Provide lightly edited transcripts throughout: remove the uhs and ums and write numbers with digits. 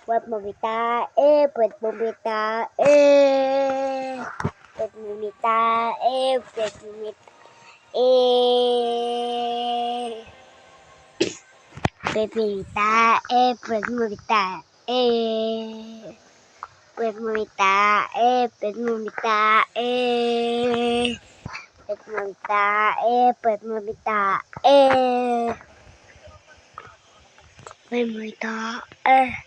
Puwet mo bitae, puwet mo bitae. Puwet mo bitae, puwet mo bitae. Puwet mo bitae, puwet mo bitae. Puwet mo bitae, puwet mo bitae. Puwet mo bitae, puwet mo bitae. Puwet mo bitae.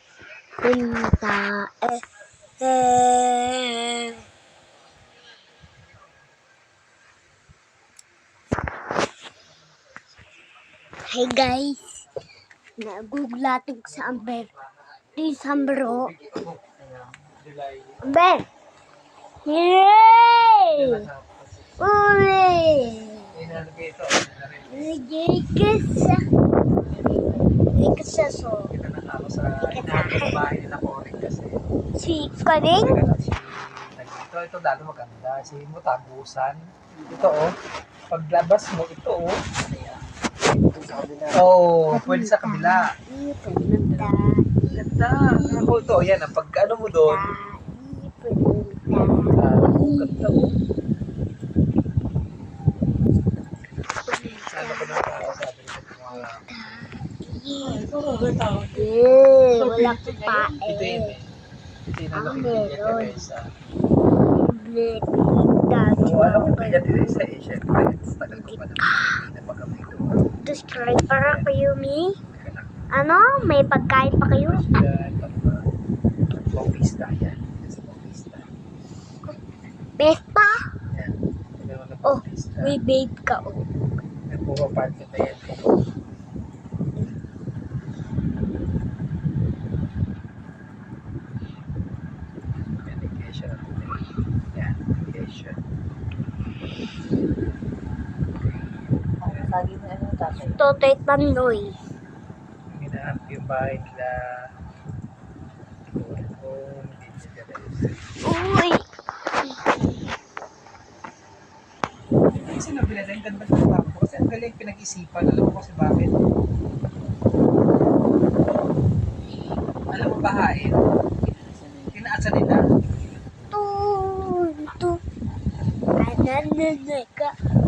Hey guys, naguglatog sa Amber. Di Sambro. Amber! Yay! Uli! Nagigis sa... Nagigis sa so. Si Kaning? Ito lalo maganda. Si Mutagusan. Ito paglabas mo, ito pwede sa kabila. Ganda. Ako ito, yan. Pag ano mo doon. Ganda Sana ko na sabi Wala ko pa Ito yun Ito yung nakikita Teresa. Alam mo ba yan Teresa syempre. Tagal ko pa naman napagamitin. Describe para kayo, Mi? Ano? May pagkain pa kayo? Bautista yan. Bautista. Besta? Yan. Oh, may babe ka, Puro party na yan. Medication. Yan, medication. Totoy Tandoy. Hinahanap yung bahay nila. Uy! Kasi nabila dahil ganda ng bako ko. Kasi ang galing pinag-isipan. Alam mo kasi bakit? Alam mo bahain? Tinaasa nila. Tunto. Ananay ka.